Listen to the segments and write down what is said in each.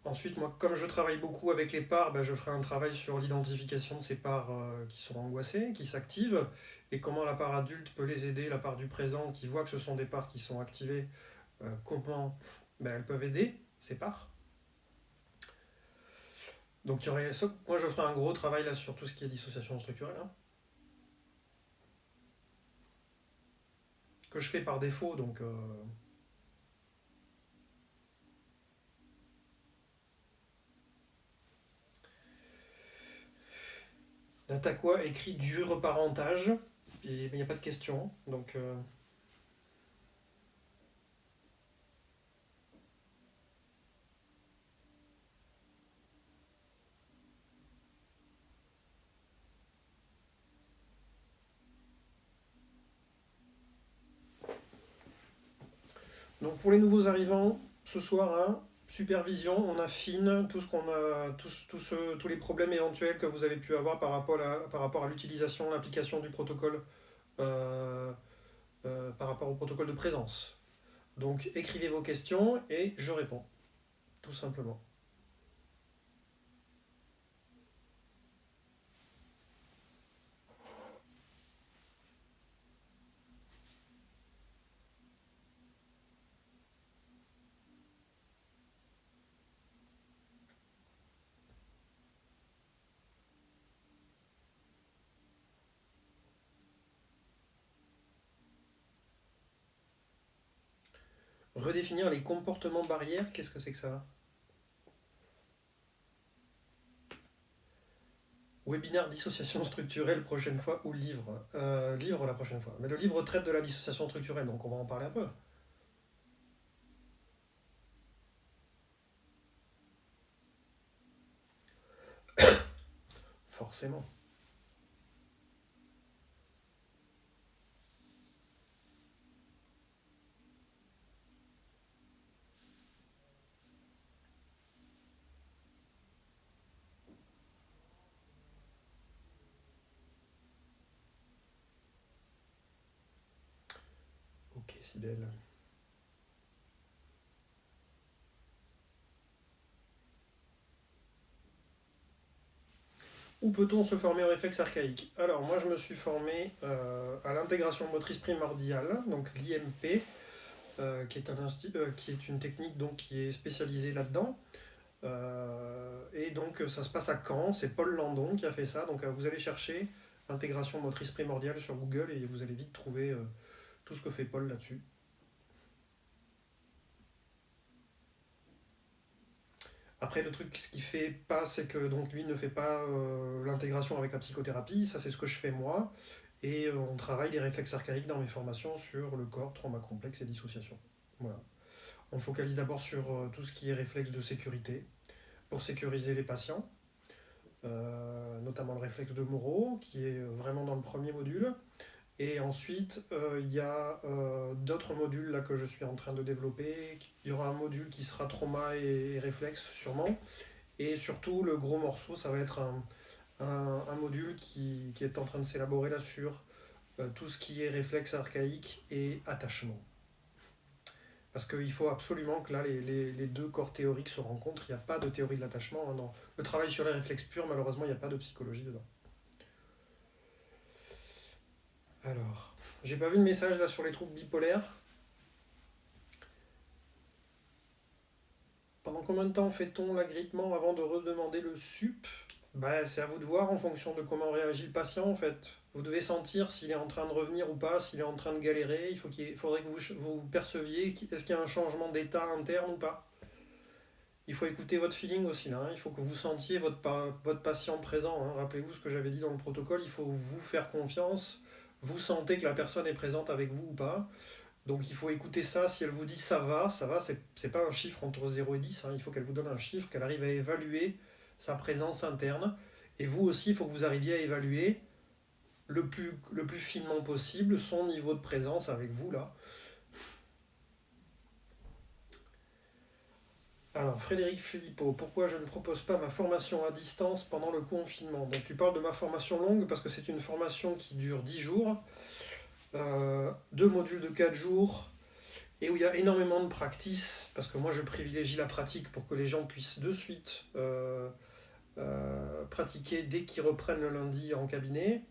Ensuite, moi, comme je travaille beaucoup avec les parts, ben, je ferai un travail sur l'identification de ces parts qui sont angoissées, qui s'activent, et comment la part adulte peut les aider, la part du présent qui voit que ce sont des parts qui sont activées, comment ben, elles peuvent aider ces parts. Donc il y aurait, moi je ferai un gros travail là sur tout ce qui est dissociation structurelle, hein, que je fais par défaut, donc L'attaquois écrit du reparentage, et il n'y a pas de question. Donc pour les nouveaux arrivants, ce soir, hein, supervision, on affine tout ce qu'on a, tous les problèmes éventuels que vous avez pu avoir par rapport à l'utilisation, l'application du protocole, euh, par rapport au protocole de présence. Donc écrivez vos questions et je réponds, tout simplement. Redéfinir les comportements barrières, qu'est-ce que c'est que ça? Webinaire dissociation structurelle prochaine fois ou livre? Livre la prochaine fois. Mais le livre traite de la dissociation structurelle, donc on va en parler un peu. Forcément. Ok, Sibelle. Où peut-on se former au réflexe archaïque? Alors, moi, je me suis formé à l'intégration motrice primordiale, donc l'IMP, qui est une technique donc, qui est spécialisée là-dedans. Et donc, ça se passe à Caen, c'est Paul Landon qui a fait ça. Donc, vous allez chercher intégration motrice primordiale sur Google et vous allez vite trouver tout ce que fait Paul là-dessus. Après, le truc, ce qu'il fait pas, c'est que donc lui ne fait pas l'intégration avec la psychothérapie. Ça, c'est ce que je fais moi. Et on travaille des réflexes archaïques dans mes formations sur le corps, trauma complexe et dissociation. Voilà. On focalise d'abord sur tout ce qui est réflexe de sécurité pour sécuriser les patients, notamment le réflexe de Moreau, qui est vraiment dans le premier module. Et ensuite, il y a d'autres modules là, que je suis en train de développer. Il y aura un module qui sera trauma et réflexe, sûrement. Et surtout, le gros morceau, ça va être un module qui est en train de s'élaborer là sur tout ce qui est réflexe archaïque et attachement. Parce qu'il faut absolument que là, les deux corps théoriques se rencontrent. Il n'y a pas de théorie de l'attachement, hein, dans le travail sur les réflexes purs, malheureusement, il n'y a pas de psychologie dedans. Alors, j'ai pas vu de message là sur les troubles bipolaires. Pendant combien de temps fait-on l'agrippement avant de redemander le SUP? Bah, c'est à vous de voir en fonction de comment réagit le patient en fait. Vous devez sentir s'il est en train de revenir ou pas, s'il est en train de galérer. Faudrait que vous perceviez est-ce qu'il y a un changement d'état interne ou pas. Il faut écouter votre feeling aussi là, hein. Il faut que vous sentiez votre patient présent, hein. Rappelez-vous ce que j'avais dit dans le protocole, il faut vous faire confiance. Vous sentez que la personne est présente avec vous ou pas. Donc il faut écouter ça. Si elle vous dit ça va, c'est pas un chiffre entre 0 et 10, hein. Il faut qu'elle vous donne un chiffre, qu'elle arrive à évaluer sa présence interne. Et vous aussi, il faut que vous arriviez à évaluer le plus finement possible son niveau de présence avec vous là. Alors, Frédéric Philippot, pourquoi je ne propose pas ma formation à distance pendant le confinement? Donc, tu parles de ma formation longue parce que c'est une formation qui dure 10 jours, deux modules de 4 jours, et où il y a énormément de practice, parce que moi je privilégie la pratique pour que les gens puissent de suite pratiquer dès qu'ils reprennent le lundi en cabinet.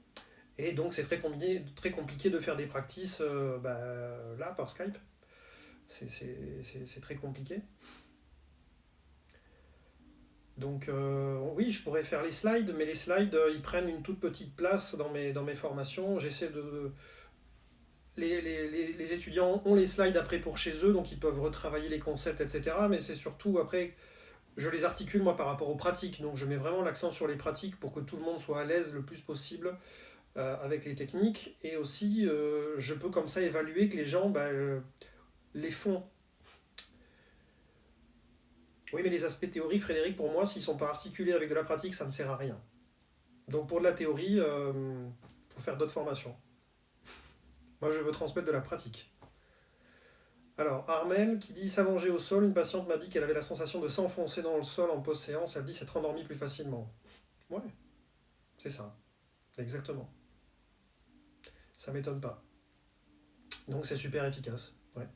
Et donc c'est très compliqué de faire des practices là par Skype. C'est très compliqué. Donc oui, je pourrais faire les slides, mais les slides, ils prennent une toute petite place dans mes formations. J'essaie de... Les étudiants ont les slides après pour chez eux, donc ils peuvent retravailler les concepts, etc. Mais c'est surtout après, je les articule moi par rapport aux pratiques. Donc je mets vraiment l'accent sur les pratiques pour que tout le monde soit à l'aise le plus possible avec les techniques. Et aussi, je peux comme ça évaluer que les gens les font. Oui, mais les aspects théoriques, Frédéric, pour moi, s'ils ne sont pas articulés avec de la pratique, ça ne sert à rien. Donc pour de la théorie, il faut faire d'autres formations. Moi, je veux transmettre de la pratique. Alors, Armel qui dit s'allonger au sol, une patiente m'a dit qu'elle avait la sensation de s'enfoncer dans le sol en post-séance. Elle dit s'être endormie plus facilement. Ouais, c'est ça. Exactement. Ça m'étonne pas. Donc c'est super efficace. Ouais.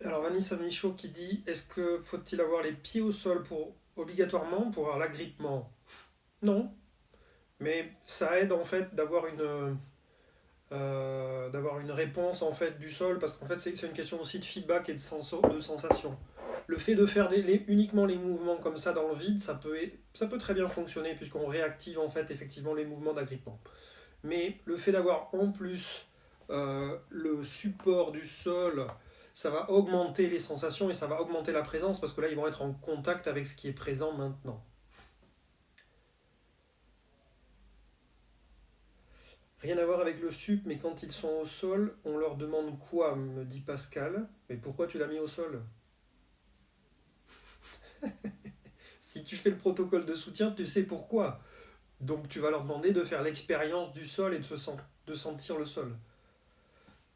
Alors Vanessa Michaud qui dit est-ce que faut-il avoir les pieds au sol obligatoirement pour avoir l'agrippement? Non, mais ça aide en fait d'avoir une réponse en fait du sol parce qu'en fait c'est une question aussi de feedback et de sensation. Le fait de faire uniquement les mouvements comme ça dans le vide, ça peut très bien fonctionner puisqu'on réactive en fait effectivement les mouvements d'agrippement. Mais le fait d'avoir en plus le support du sol, ça va augmenter les sensations et ça va augmenter la présence parce que là ils vont être en contact avec ce qui est présent maintenant. Rien à voir avec le sup, mais quand ils sont au sol, on leur demande quoi, me dit Pascal. Mais pourquoi tu l'as mis au sol? Si tu fais le protocole de soutien, tu sais pourquoi. Donc tu vas leur demander de faire l'expérience du sol et de sentir le sol.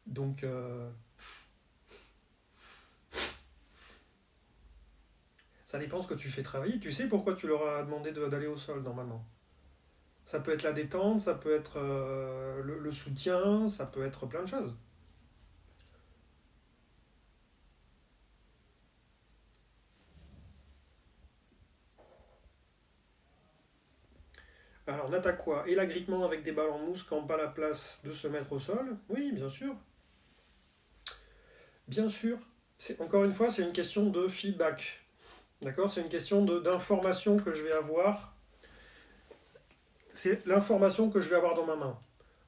Donc ça dépend ce que tu fais travailler. Tu sais pourquoi tu leur as demandé d'aller au sol normalement. Ça peut être la détente, ça peut être le soutien, ça peut être plein de choses. Alors Nataqua, et l'agrippement avec des balles en mousse quand pas la place de se mettre au sol? Oui, bien sûr. Bien sûr. Encore une fois, c'est une question de feedback. D'accord? C'est une question d'information que je vais avoir. C'est l'information que je vais avoir dans ma main.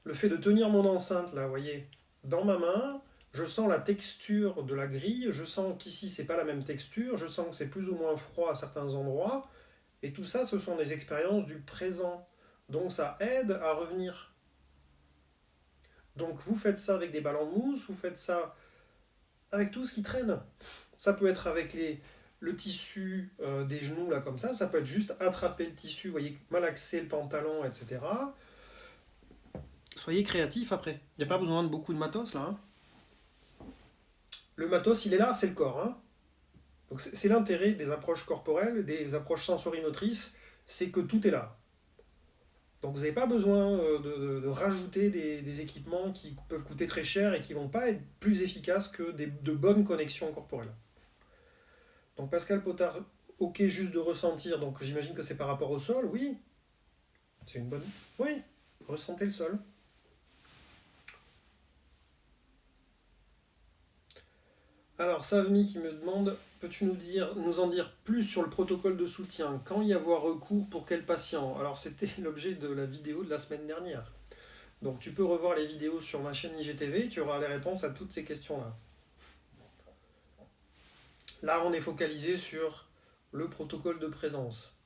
Le fait de tenir mon enceinte, là, vous voyez, dans ma main, je sens la texture de la grille, je sens qu'ici, c'est pas la même texture, je sens que c'est plus ou moins froid à certains endroits, et tout ça, ce sont des expériences du présent. Donc ça aide à revenir. Donc vous faites ça avec des balles en mousse, vous faites ça avec tout ce qui traîne. Ça peut être avec le tissu des genoux, là, comme ça peut être juste attraper le tissu, vous voyez, malaxer le pantalon, etc. Soyez créatif après. Il n'y a pas besoin de beaucoup de matos, là. Hein. Le matos, il est là, c'est le corps. Hein. Donc c'est l'intérêt des approches corporelles, des approches sensorimotrices, c'est que tout est là. Donc vous n'avez pas besoin de rajouter des équipements qui peuvent coûter très cher et qui ne vont pas être plus efficaces que de bonnes connexions corporelles. Donc Pascal Potard, ok juste de ressentir, donc j'imagine que c'est par rapport au sol, oui, c'est une bonne... Oui, ressentez le sol. Alors Savmi qui me demande, peux-tu nous en dire plus sur le protocole de soutien? Quand y avoir recours, pour quel patient? Alors c'était l'objet de la vidéo de la semaine dernière. Donc tu peux revoir les vidéos sur ma chaîne IGTV, tu auras les réponses à toutes ces questions-là. Là on est focalisé sur le protocole de présence.